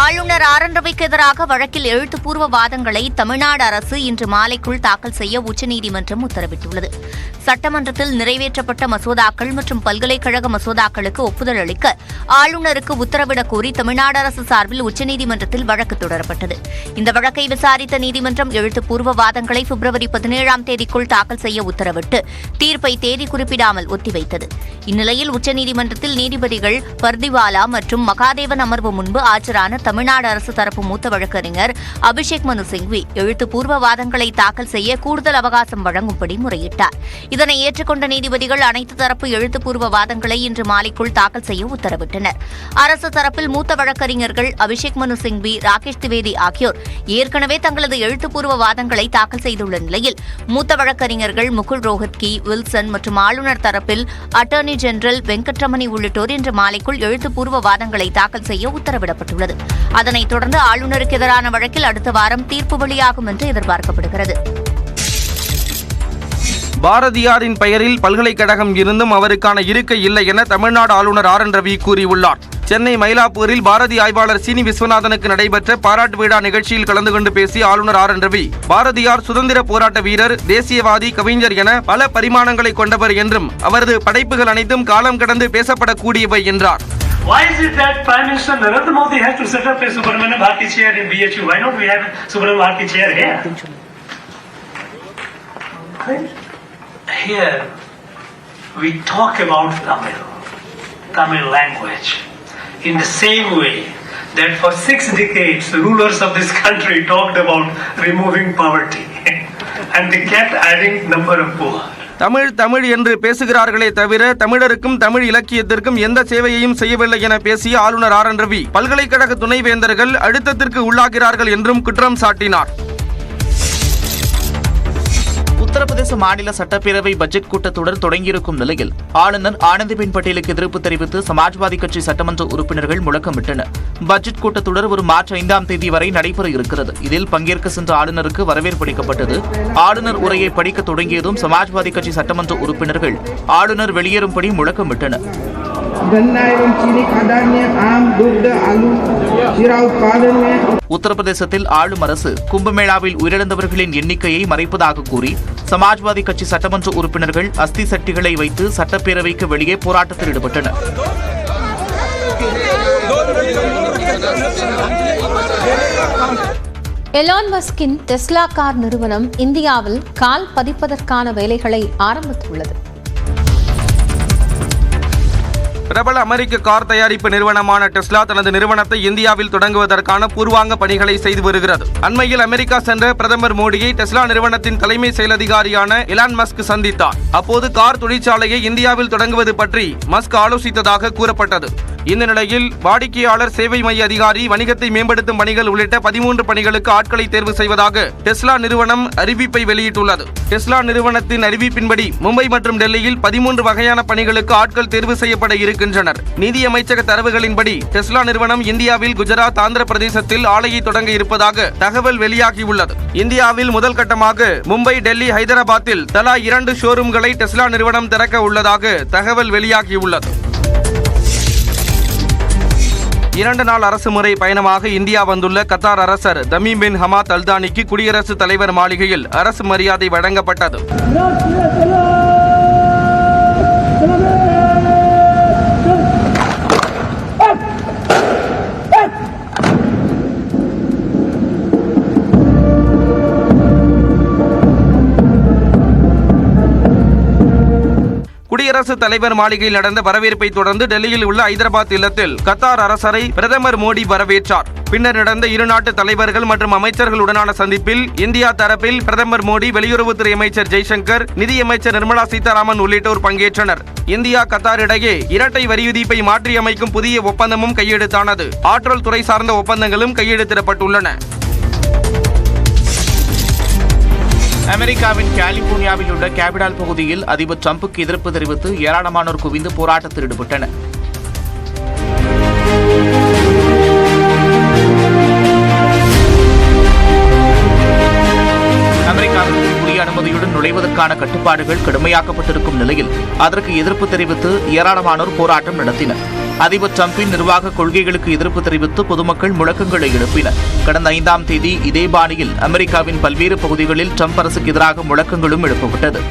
ஆளுநர் R N ரவிக்கு எதிராக வழக்கில் எழுத்துப்பூர்வ வாதங்களை தமிழ்நாடு அரசு இன்று மாலைக்குள் தாக்கல் செய்ய உச்சநீதிமன்றம் உத்தரவிட்டுள்ளது. சட்டமன்றத்தில் நிறைவேற்றப்பட்ட மசோதாக்கள் மற்றும் பல்கலைக்கழக மசோதாக்களுக்கு ஒப்புதல் அளிக்க ஆளுநருக்கு உத்தரவிடக் கோரி தமிழ்நாடு அரசு சார்பில் உச்சநீதிமன்றத்தில் வழக்கு தொடரப்பட்டது. இந்த வழக்கை விசாரித்த நீதிமன்றம் எழுத்துப்பூர்வ வாதங்களை பிப்ரவரி 17ஆம் தேதிக்குள் தாக்கல் செய்ய உத்தரவிட்டு தீர்ப்பை தேதி குறிப்பிடாமல் ஒத்திவைத்தது. இந்நிலையில் உச்சநீதிமன்றத்தில் நீதிபதிகள் பர்திவாலா மற்றும் மகாதேவன் அமர்வு முன்பு ஆஜரான தமிழ்நாடு அரசு தரப்பு மூத்த வழக்கறிஞர் அபிஷேக் மனு சிங்வி எழுத்துப்பூர்வ வாதங்களை தாக்கல் செய்ய கூடுதல் அவகாசம் வழங்கும்படி முறையிட்டார். இதனை ஏற்றுக்கொண்ட நீதிபதிகள் அனைத்து தரப்பு எழுத்துப்பூர்வ வாதங்களை இன்று மாலைக்குள் தாக்கல் செய்ய உத்தரவிட்டனர். அரசு தரப்பில் மூத்த வழக்கறிஞர்கள் அபிஷேக் மனு சிங்வி, ராகேஷ் திவேதி ஆகியோர் ஏற்கனவே தங்களது எழுத்துப்பூர்வ வாதங்களை தாக்கல் செய்துள்ள நிலையில் மூத்த வழக்கறிஞர்கள் முகுல் ரோஹத்கி, வில்சன் மற்றும் ஆளுநர் தரப்பில் அட்டர்னி ஜெனரல் வெங்கட்ரமணி உள்ளிட்டோர் இன்று மாலைக்குள் எழுத்துப்பூர்வ வாதங்களை தாக்கல் செய்ய உத்தரவிடப்பட்டுள்ளது. அதனைத் தொடர்ந்து ஆளுநருக்கு எதிரான வழக்கில் அடுத்த வாரம் தீர்ப்பு வெளியாகும் என்று எதிர்பார்க்கப்படுகிறது. பாரதியாரின் பெயரில் பல்கலைக்கழகம் இருந்தும் அவருக்கான இருக்கை இல்லை என தமிழ்நாடு ஆளுநர் ஆர் என் ரவி கூறியுள்ளார். சென்னை மயிலாப்பூரில் பாரதி ஆய்வாளர் சீனி விஸ்வநாதனுக்கு நடைபெற்ற பாராட்டு விழா நிகழ்ச்சியில் கலந்து கொண்டு பேசிய ஆளுநர் ஆர் என் ரவி, பாரதியார் சுதந்திர போராட்ட வீரர், தேசியவாதி, கவிஞர் என பல பரிமாணங்களை கொண்டவர் என்றும் அவரது படைப்புகள் அனைத்தும் காலம் கடந்து பேசப்படக்கூடியவை என்றார். Why is it that Prime Minister Narendra Modi has to set up a Subramanian Bharati chair in BHU? Why not we have a Subramanian Bharati chair here? Here we talk about Tamil language in the same way that for 6 decades the rulers of this country talked about removing poverty and they kept adding number of poor. Tamil Tamil என்று பேசுகிறார்களே தவிர தமிழருக்கும் தமிழ் இலக்கியத்திற்கும் எந்த சேவையையும் செய்யவில்லை என பேசிய ஆளுநர் R N Ravi, பல்கலைக்கழக துணைவேந்தர்கள் அழுத்தத்திற்கு உள்ளாகிறார்கள் என்றும் குற்றம் சாட்டினார். உத்தரப்பிரதேச மாநில சட்டப்பேரவை பட்ஜெட் கூட்டத்தொடர் தொடங்கியிருக்கும் நிலையில் ஆளுநர் ஆனந்திபென் பட்டேலுக்கு எதிர்ப்பு தெரிவித்து சமாஜ்வாதி கட்சி சட்டமன்ற உறுப்பினர்கள் முழக்கமிட்டனர். பட்ஜெட் கூட்டத்தொடர் வரும் மார்ச் 5ஆம் தேதி வரை நடைபெற இருக்கிறது. இதில் பங்கேற்க சென்ற ஆளுநருக்கு வரவேற்பு அளிக்கப்பட்டது. ஆளுநர் உரையை படிக்க தொடங்கியதும் சமாஜ்வாதி கட்சி சட்டமன்ற உறுப்பினர்கள் ஆளுநர் வெளியேறும்படி முழக்கமிட்டனர். உத்தரப்பிரதேசத்தில் ஆளும் அரசு கும்பமேளாவில் உயிரிழந்தவர்களின் எண்ணிக்கையை மறைப்பதாக கூறி சமாஜ்வாதி கட்சி சட்டமன்ற உறுப்பினர்கள் அஸ்தி சட்டிகளை வைத்து சட்டப்பேரவைக்கு வெளியே போராட்டத்தில் ஈடுபட்டனர். எலான் மஸ்கின் டெஸ்லா கார் நிறுவனம் இந்தியாவில் கால் பதிப்பதற்கான வேலைகளை ஆரம்பித்துள்ளது. பிரபல அமெரிக்க கார் தயாரிப்பு நிறுவனமான டெஸ்லா தனது நிறுவனத்தை இந்தியாவில் தொடங்குவதற்கான பூர்வாங்க பணிகளை செய்து வருகிறது. அண்மையில் அமெரிக்கா சென்ற பிரதமர் மோடியை டெஸ்லா நிறுவனத்தின் தலைமை செயல் அதிகாரியான எலான் மஸ்க் சந்தித்தார். அப்போது கார் தொழிற்சாலையை இந்தியாவில் தொடங்குவது பற்றி மஸ்க் ஆலோசித்ததாக கூறப்பட்டது. இந்த நிலையில் வாடிக்கையாளர் சேவை மைய அதிகாரி, வணிகத்தை மேம்படுத்தும் பணிகள் உள்ளிட்ட 13 பணிகளுக்கு ஆட்களை தேர்வு செய்வதாக டெஸ்லா நிறுவனம் அறிவிப்பை வெளியிட்டுள்ளது. டெஸ்லா நிறுவனத்தின் அறிவிப்பின்படி மும்பை மற்றும் டெல்லியில் 13 வகையான பணிகளுக்கு ஆட்கள் தேர்வு செய்யப்பட இருக்கின்றனர். நிதி அமைச்சக தரவுகளின்படி டெஸ்லா நிறுவனம் இந்தியாவில் குஜராத், ஆந்திர பிரதேசத்தில் ஆலையை தொடங்க இருப்பதாக தகவல் வெளியாகியுள்ளது. இந்தியாவில் முதல் கட்டமாக மும்பை, டெல்லி, ஹைதராபாத்தில் தலா 2 ஷோரூம்களை டெஸ்லா நிறுவனம் திறக்க உள்ளதாக தகவல் வெளியாகியுள்ளது. 2 நாள் அரசுமுறை பயணமாக இந்தியா வந்துள்ள கத்தார் அரசர் தமீம் பின் ஹமாத் அல்தானிக்கு குடியரசுத் தலைவர் மாளிகையில் அரசு மரியாதை வழங்கப்பட்டது. குடியரசுத் தலைவர் மாளிகையில் நடந்த வரவேற்பை தொடர்ந்து டெல்லியில் உள்ள ஐதராபாத் இல்லத்தில் கத்தார் அரசரை பிரதமர் மோடி வரவேற்றார். பின்னர் நடந்த இரு நாட்டு தலைவர்கள் மற்றும் அமைச்சர்களுடனான சந்திப்பில் இந்தியா தரப்பில் பிரதமர் மோடி, வெளியுறவுத்துறை அமைச்சர் ஜெய்சங்கர், நிதியமைச்சர் நிர்மலா சீதாராமன் உள்ளிட்டோர் பங்கேற்றனர். இந்தியா கத்தார் இடையே இரட்டை வரி விதிப்பை மாற்றியமைக்கும் புதிய ஒப்பந்தமும் கையெழுத்தானது. ஆற்றல் துறை சார்ந்த ஒப்பந்தங்களும் கையெழுத்திடப்பட்டுள்ளன. அமெரிக்காவின் கலிபோர்னியாவில் உள்ள கேபிடல் பகுதியில் அதிபர் டிரம்புக்கு எதிர்ப்பு தெரிவித்து ஏராளமானோர் குவிந்து போராட்டத்தில் ஈடுபட்டனர். அமெரிக்காவிற்கு உரிய அனுமதியுடன் நுழைவதற்கான மீதான கட்டுப்பாடுகள் கடுமையாக்கப்பட்டிருக்கும் நிலையில் அதற்கு எதிர்ப்பு தெரிவித்து ஏராளமானோர் போராட்டம் நடத்தினர். அதிபர் டிரம்பின் நிர்வாக கொள்கைகளுக்கு எதிர்ப்பு தெரிவித்து பொதுமக்கள் முழக்கங்களை எழுப்பினர். கடந்த 5ஆம் தேதி இதே பாணியில் அமெரிக்காவின் பல்வேறு பகுதிகளில் டிரம்ப் அரசுக்கு எதிராக முழக்கங்களும் எழுப்பப்பட்டது.